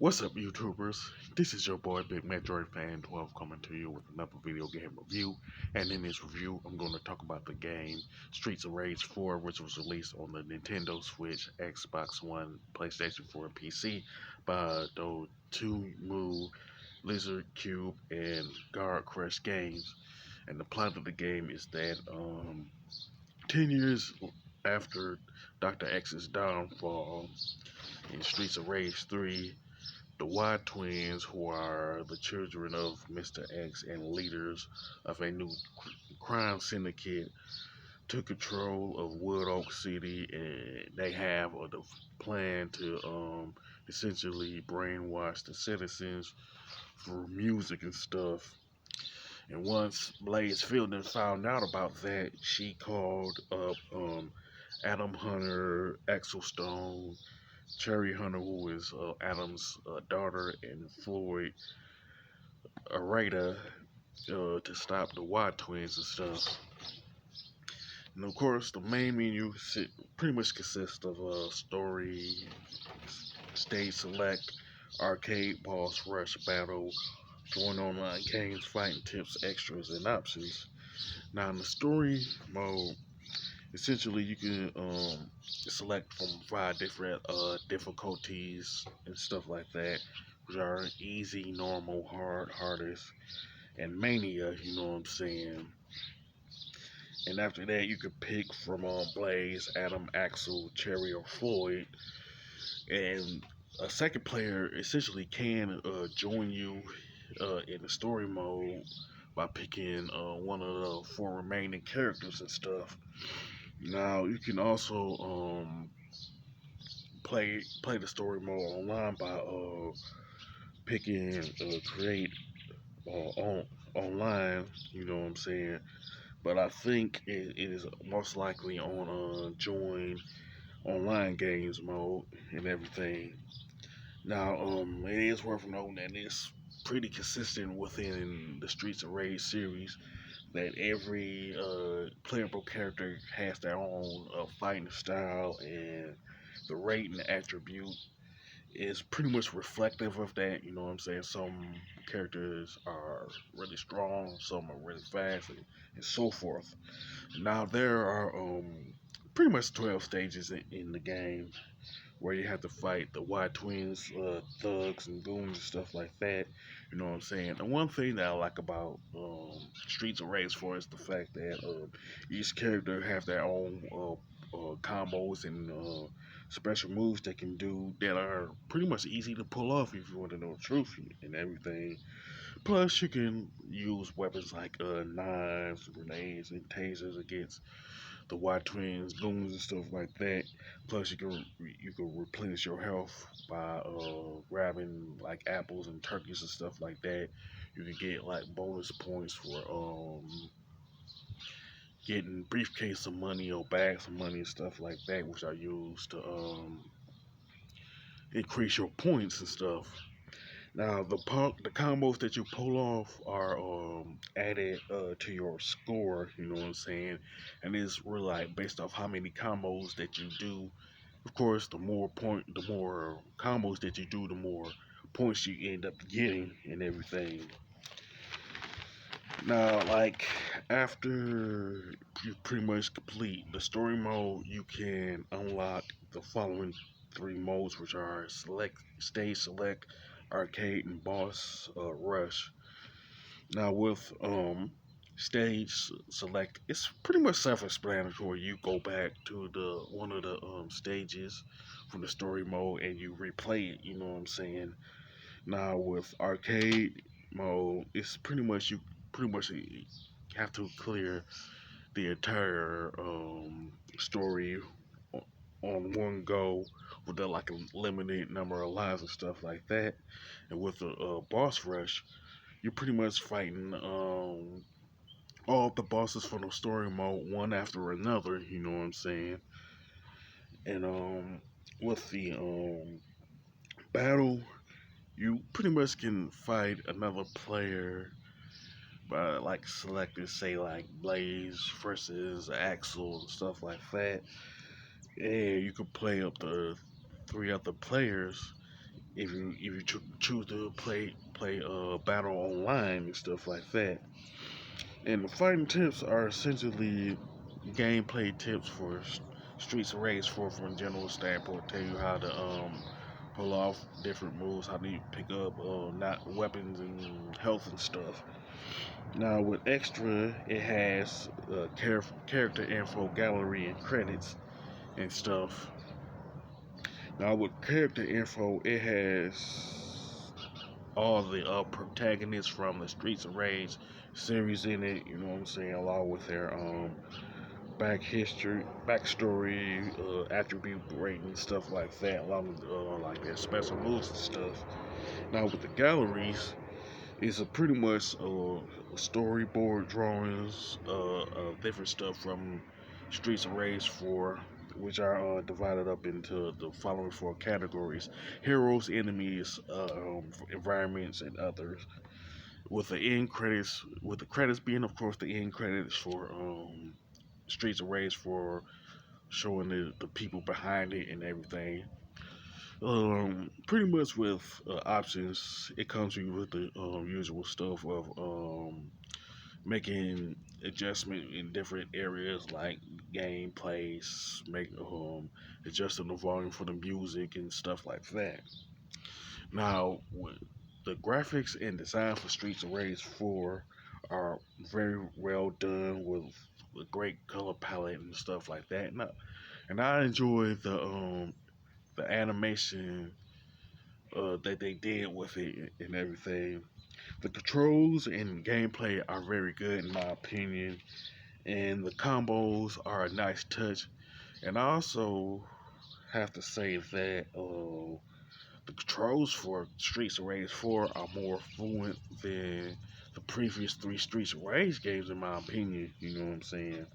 What's up, YouTubers? This is your boy Big Metroid Fan 12 coming to you with another video game review. And in this review, I'm going to talk about the game Streets of Rage 4, which was released on the Nintendo Switch, Xbox One, PlayStation 4, and PC by Dotemu, Lizardcube, and Guard Crush Games. And the plot of the game is that 10 years after Dr. X's downfall in Streets of Rage 3, the Y twins, who are the children of Mr. X and leaders of a new crime syndicate, took control of Wood Oak City, and they have the plan to essentially brainwash the citizens through music and stuff. And once Blaze Fielding found out about that, she called up Adam Hunter, Axel Stone, Cherry Hunter, who is Adam's daughter, and Floyd Arata to stop the Y twins and stuff. And of course, the main menu pretty much consists of story, stage select, arcade, boss rush, battle, join online games, fighting tips, extras, and options. Now, in the story mode, essentially you can select from 5 different difficulties and stuff like that, which are easy, normal, hard, hardest, and mania, you know what I'm saying. And after that you could pick from Blaze, Adam, Axel, Cherry, or Floyd, and a second player essentially can join you in the story mode by picking one of the 4 remaining characters and stuff. Now you can also play the story mode online by picking create online. You know what I'm saying? But I think it is most likely on join online games mode and everything. Now it is worth noting that it's pretty consistent within the Streets of Rage series, that every playable character has their own fighting style, and the rating attribute is pretty much reflective of that. You know what I'm saying? Some characters are really strong, some are really fast, and so forth. Now there are pretty much 12 stages in the game, where you have to fight the Y twins, thugs and goons and stuff like that. You know what I'm saying? And one thing that I like about Streets of Rage 4 is the fact that each character have their own combos and special moves they can do that are pretty much easy to pull off if you want to know the truth and everything. Plus, you can use weapons like knives, grenades, and tasers against the Y twins, goons, and stuff like that. Plus, you can replenish your health by grabbing like apples and turkeys and stuff like that. You can get like bonus points for getting briefcase of money or bags of money and stuff like that, which are used to increase your points and stuff. Now, the combos that you pull off are added to your score. You know what I'm saying? And it's really like based off how many combos that you do. Of course, the more combos that you do, the more points you end up getting and everything. Now, like after you pretty much complete the story mode, you can unlock the following 3 modes, which are select, stage select, arcade, and boss rush. Now with stage select, it's pretty much self-explanatory. You go back to the one of the stages from the story mode and you replay it. You know what I'm saying? Now with arcade mode, it's pretty much have to clear the entire story on one go with like a limited number of lives and stuff like that. And with the boss rush, you're pretty much fighting all the bosses from the story mode one after another. You know what I'm saying? And with the battle, you pretty much can fight another player by like selecting, say, like Blaze versus Axel and stuff like that. And you can play up to 3 other players if you choose to play battle online and stuff like that. And the fighting tips are essentially gameplay tips for Streets of Rage 4 from a general standpoint. Tell you how to pull off different moves, how to pick up not weapons and health and stuff. Now with extra, it has character info gallery and credits and stuff. Now with character info, it has all the protagonists from the Streets of Rage series in it. You know what I'm saying, along with their backstory, attribute rating, stuff like that, along with like their special moves and stuff. Now with the galleries, it's a pretty much storyboard drawings of different stuff from Streets of Rage 4, which are divided up into the following four categories: heroes, enemies, environments, and others. With the credits being, of course, the end credits for Streets of Rage 4, showing the people behind it and everything. Pretty much with options, it comes with the usual stuff of making adjustment in different areas like gameplay, make adjusting the volume for the music and stuff like that. Now, the graphics and design for Streets of Rage 4 are very well done with a great color palette and stuff like that. And I enjoy the animation that they did with it and everything. The controls and gameplay are very good in my opinion, and the combos are a nice touch. And I also have to say that the controls for Streets of Rage 4 are more fluent than the previous three Streets of Rage games, in my opinion. You know what I'm saying?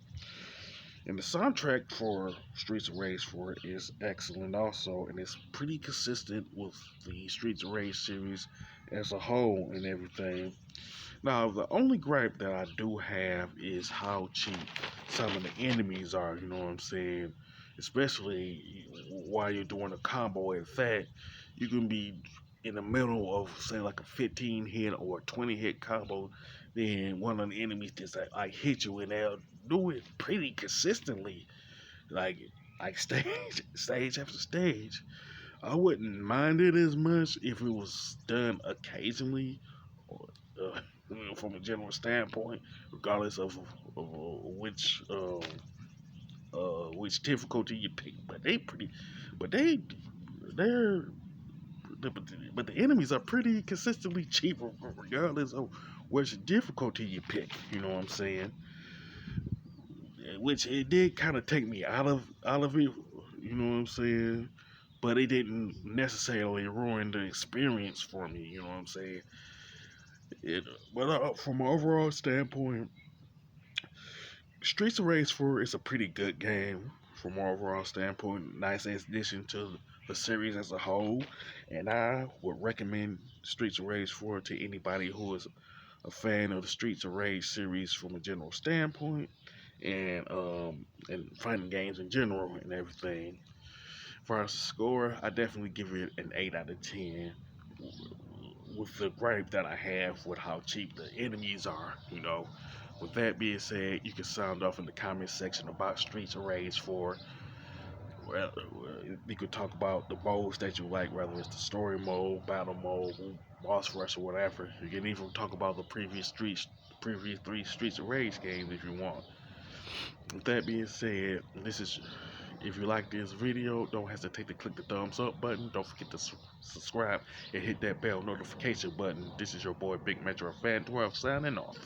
And the soundtrack for Streets of Rage 4 is excellent also, and it's pretty consistent with the Streets of Rage series as a whole and everything. Now, the only gripe that I do have is how cheap some of the enemies are, you know what I'm saying? Especially while you're doing a combo at that, you can be in the middle of, say, like a 15 hit or a 20 hit combo, then one of the enemies just like hit you and they'll do it pretty consistently, like stage after stage. I wouldn't mind it as much if it was done occasionally, or from a general standpoint, regardless of which difficulty you pick. But they're but the enemies are pretty consistently cheap regardless of which difficulty you pick. You know what I'm saying? Which it did kind of take me out of it. You know what I'm saying? But it didn't necessarily ruin the experience for me. You know what I'm saying? But from an overall standpoint, Streets of Rage 4 is a pretty good game from an overall standpoint. Nice addition to the series as a whole, and I would recommend Streets of Rage 4 to anybody who is a fan of the Streets of Rage series from a general standpoint, and fighting games in general and everything. As far as the score, I definitely give it an 8 out of 10. With the gripe that I have with how cheap the enemies are, you know. With that being said, you can sound off in the comment section about Streets of Rage 4. Well, you could talk about the modes that you like, whether it's the story mode, battle mode, boss rush, or whatever. You can even talk about the previous three Streets of Rage games if you want. With that being said, if you like this video, don't hesitate to click the thumbs up button. Don't forget to subscribe and hit that bell notification button. This is your boy Big Metro Fan 12 signing off.